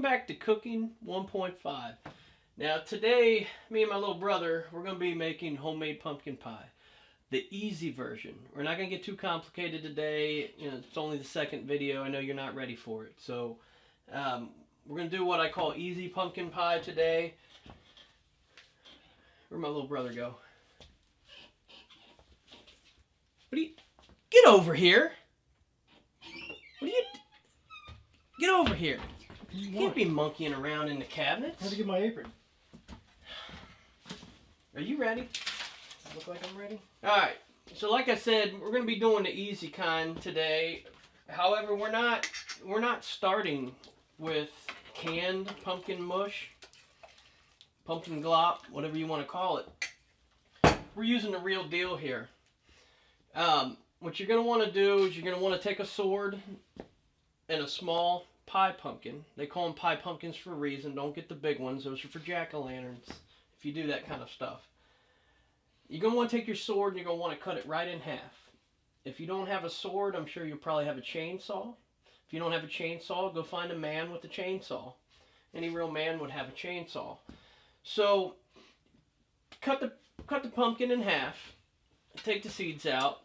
back to Cooking 1.5. Now today, me and my little brother, we're going to be making homemade pumpkin pie. The easy version. We're not going to get too complicated today. You know, it's only the second video. I know you're not ready for it. So we're going to do what I call easy pumpkin pie today. Where'd my little brother go? What do you... Get over here! What do you... Get over here! You can't be monkeying around in the cabinets. I have to get my apron. Are you ready? Does it look like I'm ready? Alright, so like I said, we're going to be doing the easy kind today. However, we're not starting with canned pumpkin mush, pumpkin glop, whatever you want to call it. We're using the real deal here. What you're going to want to do is you're going to want to take a sword and a small pie pumpkin. They call them pie pumpkins for a reason. Don't get the big ones. Those are for jack-o'-lanterns if you do that kind of stuff. You're going to want to take your sword and you're going to want to cut it right in half. If you don't have a sword, I'm sure you'll probably have a chainsaw. If you don't have a chainsaw, go find a man with a chainsaw. Any real man would have a chainsaw. So, cut the pumpkin in half. Take the seeds out.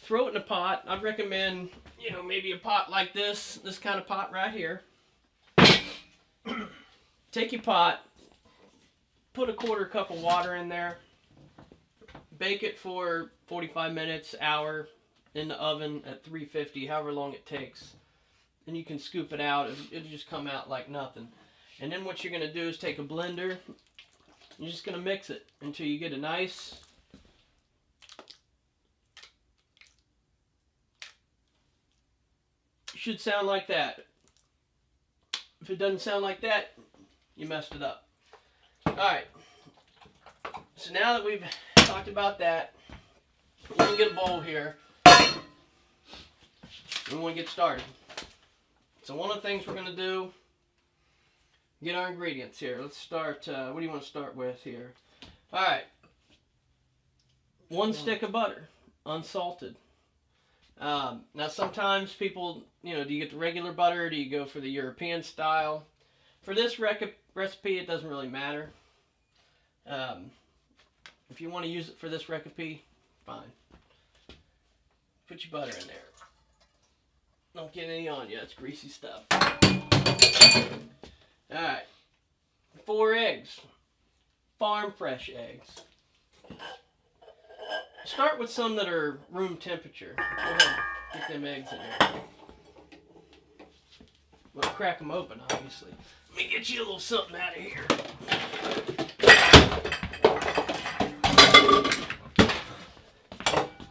Throw it in a pot. I'd recommend, you know, maybe a pot like this kind of pot right here. Take your pot, put a 1/4 cup of water in there, bake it for 45 minutes, hour in the oven at 350, however long it takes. Then you can scoop it out. It'll just come out like nothing. And then what you're going to do is take a blender. You're just going to mix it until you get a nice... should sound like that. If it doesn't sound like that, you messed it up. Alright, so now that we've talked about that, we're going to get a bowl here. We want to get started. So one of the things we're going to do, get our ingredients here. Let's start, what do you want to start with here? Alright, 1 stick of butter, unsalted. Now sometimes people, you know, do you get the regular butter? Do you go for the European style? For this recipe, it doesn't really matter. If you want to use it for this recipe, fine. Put your butter in there. Don't get any on you. It's greasy stuff. Alright. 4 eggs. Farm fresh eggs. Start with some that are room temperature. Go ahead, get them eggs in there. We'll crack them open, obviously. Let me get you a little something out of here.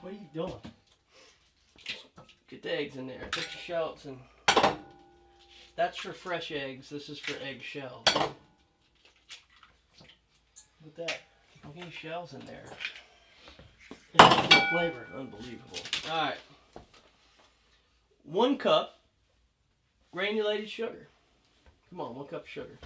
What are you doing? Get the eggs in there. Put your shells in. That's for fresh eggs. This is for egg shells. With that. Don't get any shells in there. It's full flavor. Unbelievable. Alright. 1 cup granulated sugar. Come on, 1 cup of sugar.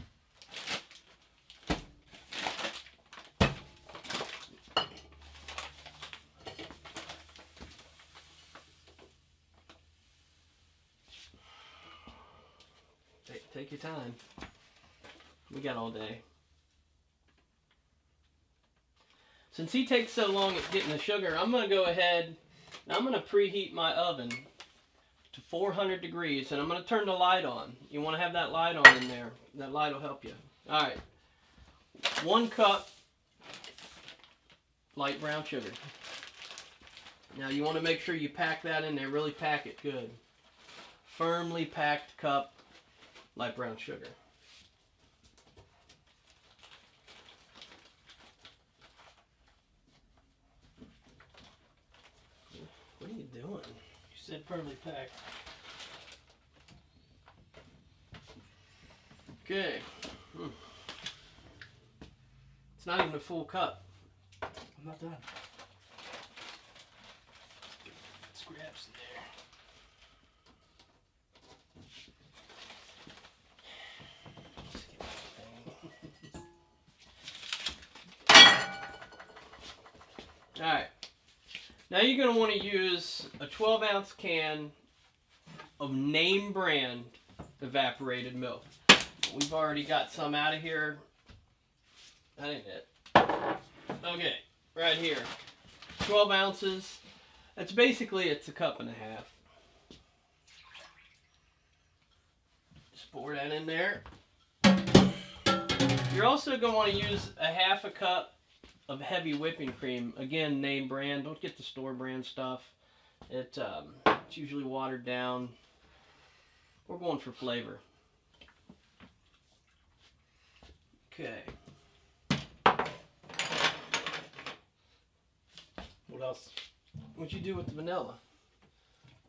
Take your time. We got all day. Since he takes so long at getting the sugar, I'm going to go ahead and I'm going to preheat my oven to 400 degrees and I'm going to turn the light on. You want to have that light on in there. That light will help you. Alright. 1 cup light brown sugar. Now you want to make sure you pack that in there. Really pack it good. Firmly packed cup light brown sugar. What are you doing? You said firmly packed. Okay. It's not even a full cup. I'm not done. Scraps in there. Alright. Now you're going to want to use a 12-ounce can of name brand evaporated milk. we've already got some out of here. That ain't it. Okay, right here. 12 ounces. That's basically, it's a cup and a half. Just pour that in there. You're also going to want to use a half a cup of heavy whipping cream. Again, name brand. Don't get the store brand stuff. It's usually watered down. We're going for flavor. Okay. What else? What'd you do with the vanilla?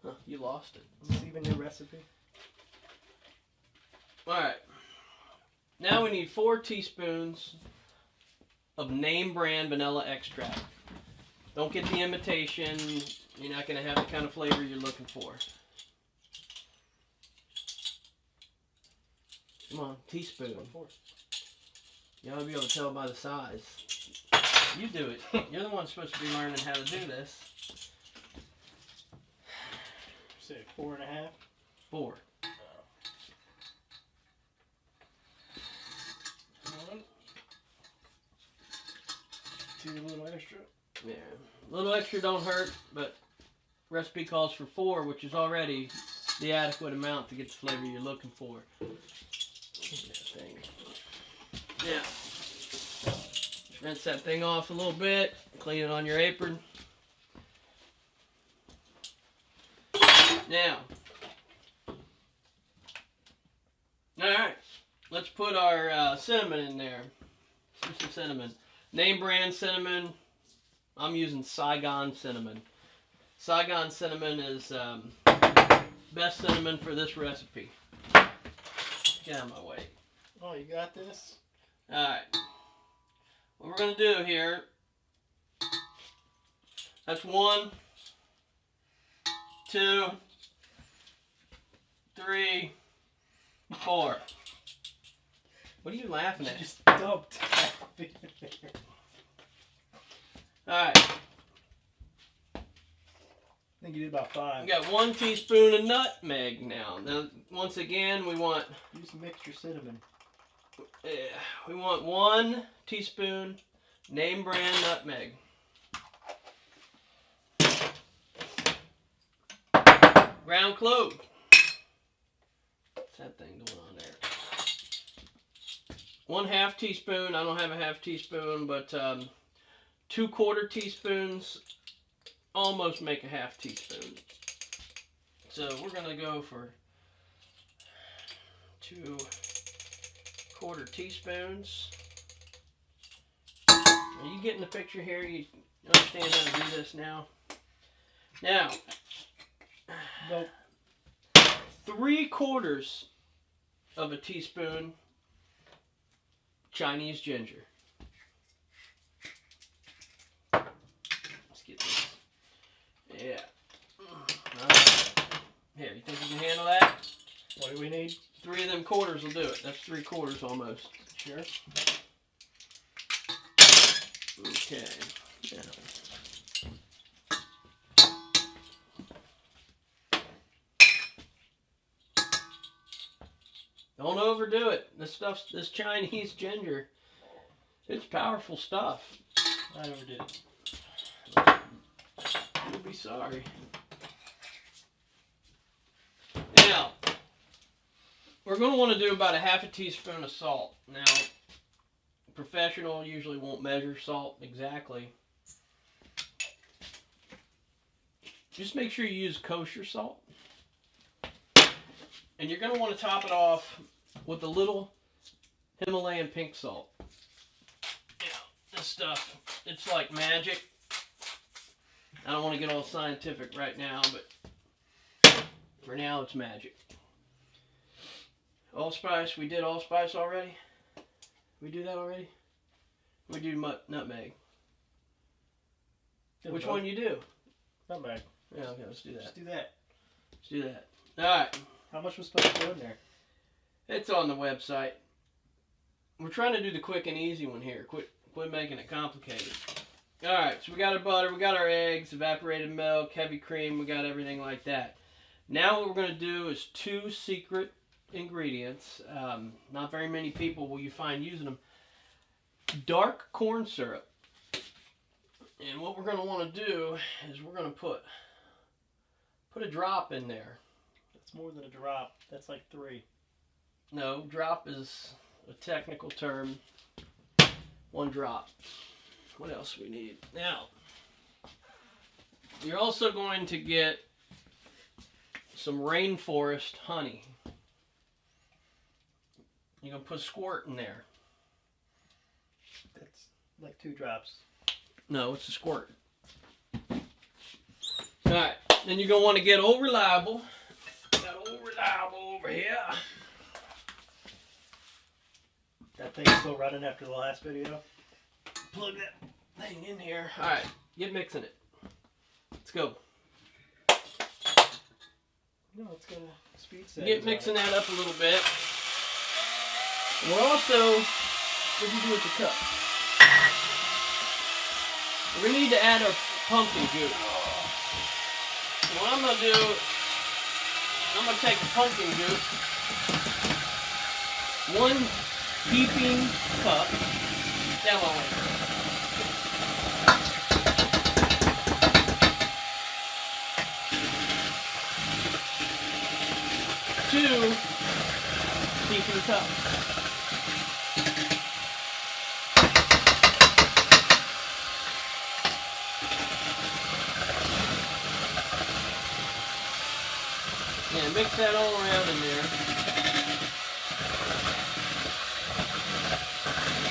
Huh, you lost it. Is this even your recipe? Alright. Now we need 4 teaspoons of name brand vanilla extract. Don't get the imitation. You're not going to have the kind of flavor you're looking for. Come on, teaspoon. You ought to be able to tell by the size. You do it. You're the one supposed to be learning how to do this. Say 4.5? 4. One. 2, a little extra. Yeah. A little extra don't hurt, but recipe calls for 4, which is already the adequate amount to get the flavor you're looking for. Yeah. Rinse that thing off a little bit. Clean it on your apron. Now. Alright. Let's put our cinnamon in there. Let's do some cinnamon. Name brand cinnamon. I'm using Saigon cinnamon. Saigon cinnamon is best cinnamon for this recipe. Get out of my way. Oh, you got this? Alright. What we're going to do here, that's 1, 2, 3, 4. What are you laughing at? Just dumped. Alright. I think you did about 5. We got 1 teaspoon of nutmeg now. Now, once again, we want... Use mixture cinnamon. we want 1 teaspoon name brand nutmeg. Ground clove. What's that thing doing on there? 1/2 teaspoon. I don't have a half teaspoon, but 2/4 teaspoons almost make a half teaspoon. So we're gonna go for 2/4 teaspoons. Are you getting the picture here? You understand how to do this now? Now, Nope. 3/4 of a teaspoon Chinese ginger. Let's get this. Yeah. Alright. Here, you think you can handle that? What do we need? 3 of them quarters will do it. That's 3/4 almost. Sure. Okay. Yeah. Don't overdo it. This Chinese ginger, it's powerful stuff. I overdid it. You'll be sorry. Now, we're going to want to do about a half a teaspoon of salt. Now, professional usually won't measure salt exactly. Just make sure you use kosher salt. And you're going to want to top it off with a little Himalayan pink salt. You know, this stuff, it's like magic. I don't want to get all scientific right now, but for now it's magic. Allspice, we did allspice already? We do that already? We do nutmeg. Which one you do? Nutmeg. Yeah, okay, let's do that. Just do that. Let's do that. Alright. How much was supposed to go in there? It's on the website. We're trying to do the quick and easy one here. Quit making it complicated. Alright, so we got our butter, we got our eggs, evaporated milk, heavy cream, we got everything like that. Now what we're going to do is 2 secret ingredients. Not very many people will you find using them. Dark corn syrup. And what we're going to want to do is we're going to put a drop in there. That's more than a drop. That's like 3. No, drop is a technical term. 1 drop. What else we need? Now, you're also going to get some rainforest honey. You're going to put a squirt in there. That's like 2 drops. No, it's a squirt. Alright, then you're going to want to get Old Reliable. Got Old Reliable over here. That thing's still running after the last video. Plug that thing in here. Alright, get mixing it. Let's go. No, it's gonna speed set. Get mixing that up a little bit. We're also, what do you do with the cup? We're gonna need to add our pumpkin goop. So what I'm gonna do, I'm gonna take the pumpkin goop, 1 heaping cup, down my way. 2 heaping cups. Yeah, mix that all around in there.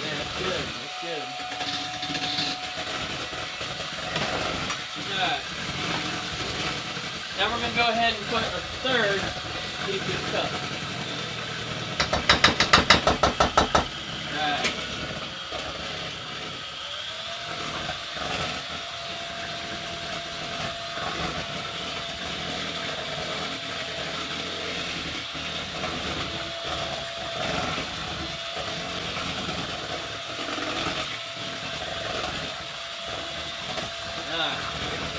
Yeah, that's good. That's good. Alright. Now we're going to go ahead and put a 3rd heaping cup. Alright.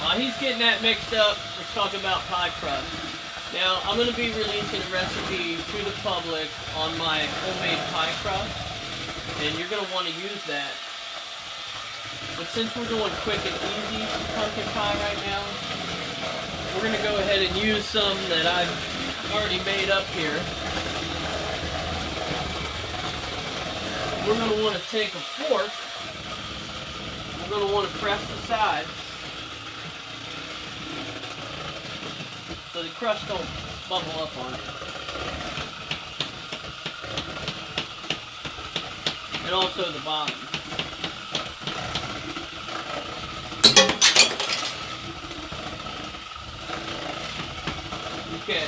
While he's getting that mixed up, let's talk about pie crust. Now, I'm going to be releasing a recipe to the public on my homemade pie crust, and you're going to want to use that. But since we're doing quick and easy pumpkin pie right now, we're going to go ahead and use some that I've already made up here. We're going to want to take a fork. We're going to want to press the sides so the crust don't bubble up on it. And also the bottom. Okay.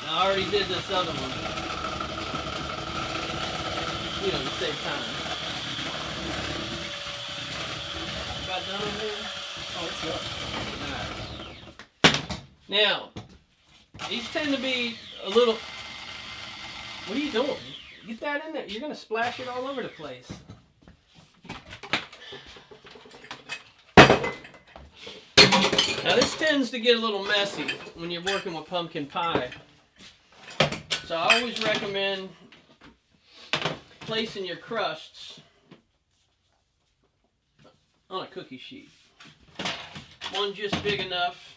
Now I already did this other one. You know, to save time. About done over here? Oh, it's good. Alright. Now, these tend to be a little... What are you doing? Get that in there. You're going to splash it all over the place. Now, this tends to get a little messy when you're working with pumpkin pie. So I always recommend placing your crusts on a cookie sheet. One just big enough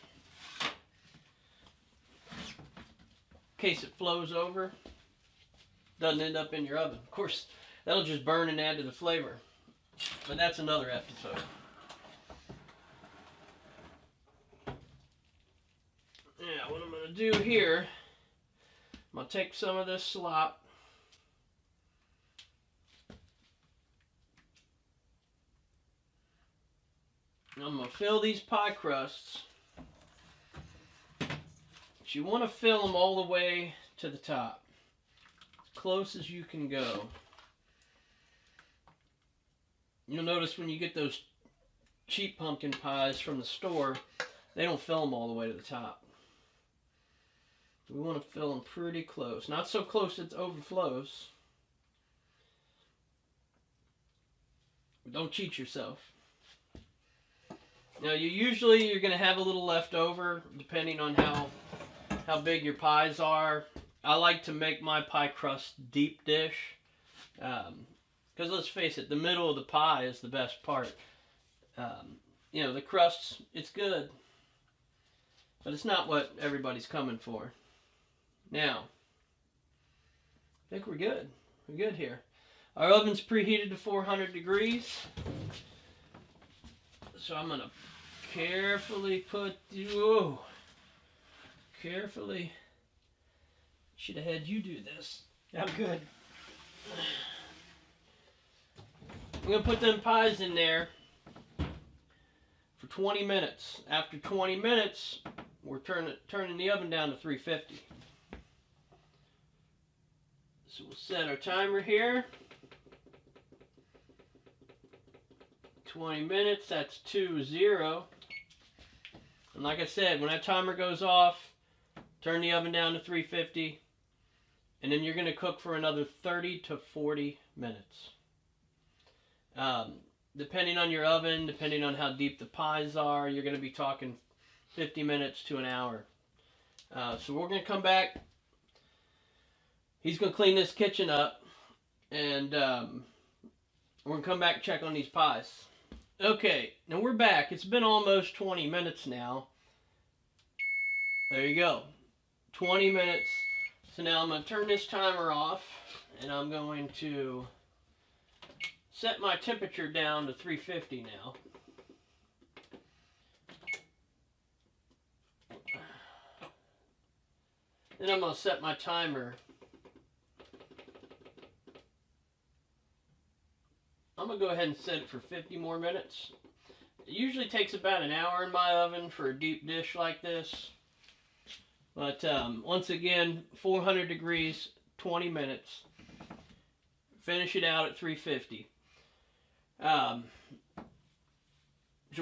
in case it flows over, doesn't end up in your oven. Of course, that'll just burn and add to the flavor, but that's another episode. Yeah, what I'm going to do here, I'm going to take some of this slop, and I'm going to fill these pie crusts. But you want to fill them all the way to the top, as close as you can go. You'll notice when you get those cheap pumpkin pies from the store, they don't fill them all the way to the top. We want to fill them pretty close. Not so close it overflows. But don't cheat yourself. Now you're going to have a little left over depending on how how big your pies are. I like to make my pie crust deep dish. Because let's face it, the middle of the pie is the best part. You know, the crust, it's good. But it's not what everybody's coming for. Now, I think we're good. We're good here. Our oven's preheated to 400 degrees. So I'm going to carefully put, whoa, carefully, should have had you do this. I'm good. I'm going to put them pies in there for 20 minutes. After 20 minutes, we're turning the oven down to 350. So we'll set our timer here. 20 minutes, that's 2-0. And like I said, when that timer goes off, turn the oven down to 350. And then you're going to cook for another 30 to 40 minutes. Depending on your oven, depending on how deep the pies are, you're going to be talking 50 minutes to an hour. So we're going to come back. He's going to clean this kitchen up. And we're going to come back and check on these pies. Okay, now we're back. It's been almost 20 minutes now. There you go. 20 minutes. So now I'm going to turn this timer off. And I'm going to set my temperature down to 350 now. Then I'm going to set my timer. I'm going to go ahead and set it for 50 more minutes. It usually takes about an hour in my oven for a deep dish like this. But once again, 400 degrees, 20 minutes. Finish it out at 350. So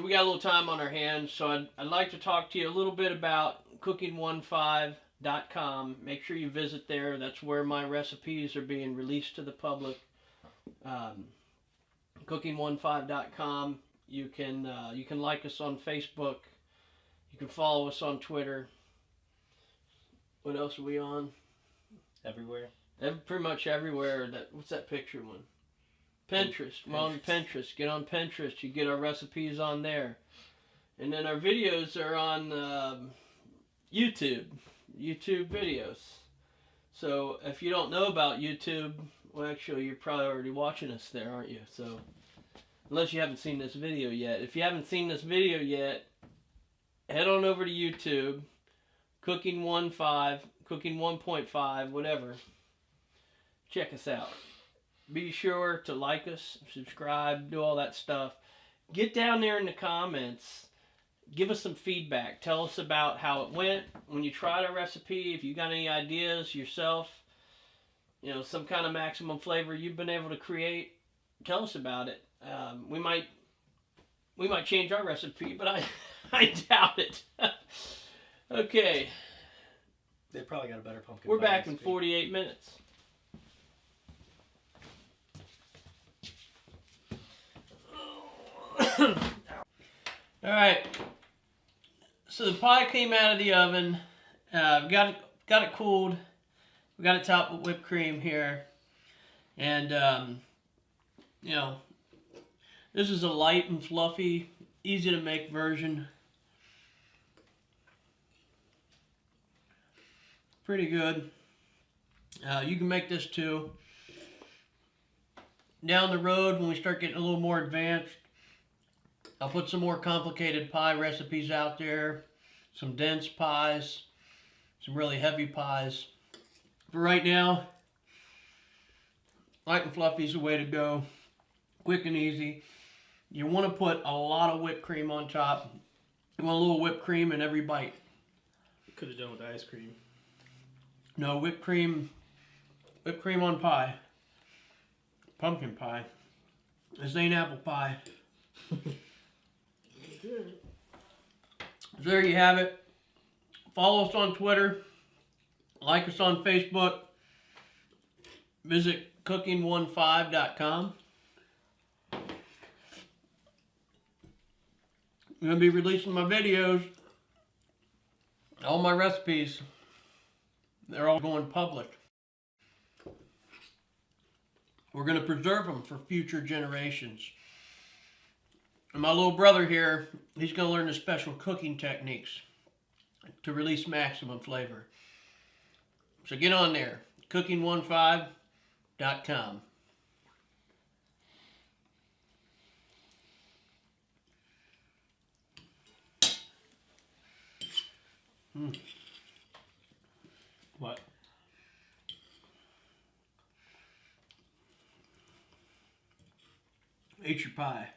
we got a little time on our hands, so I'd like to talk to you a little bit about cooking15.com. Make sure you visit there. That's where my recipes are being released to the public. Cooking15.com. You can like us on Facebook. You can follow us on Twitter. What else are we on? Everywhere. Pretty much everywhere. What's that picture one? Pinterest. We're on Pinterest. Get on Pinterest. You get our recipes on there. And then our videos are on YouTube. YouTube videos. So if you don't know about YouTube, well, actually, you're probably already watching us there, aren't you? So, unless you haven't seen this video yet. If you haven't seen this video yet, head on over to YouTube, Cooking 1.5, whatever. Check us out. Be sure to like us, subscribe, do all that stuff. Get down there in the comments. Give us some feedback. Tell us about how it went when you tried our recipe. If you got any ideas yourself, you know, some kind of maximum flavor you've been able to create, tell us about it. We might change our recipe, but I doubt it. Okay. They probably got a better pumpkin We're pie back in recipe. 48 minutes. All right. So the pie came out of the oven. Got it cooled. We got it topped with whipped cream here. And, you know, this is a light and fluffy, easy to make version. Pretty good. You can make this too. Down the road, when we start getting a little more advanced, I'll put some more complicated pie recipes out there. Some dense pies. Some really heavy pies. For right now, light and fluffy is the way to go. Quick and easy. You want to put a lot of whipped cream on top. You want a little whipped cream in every bite. Could have done with ice cream. No, whipped cream on pie. Pumpkin pie. This ain't apple pie. So there you have it. Follow us on Twitter. Like us on Facebook. Visit cooking15.com. I'm going to be releasing my videos. All my recipes They're all going public. We're going to preserve them for future generations. And my little brother here, he's going to learn the special cooking techniques to release maximum flavor. So get on there, cooking15.com. What? Eat your pie.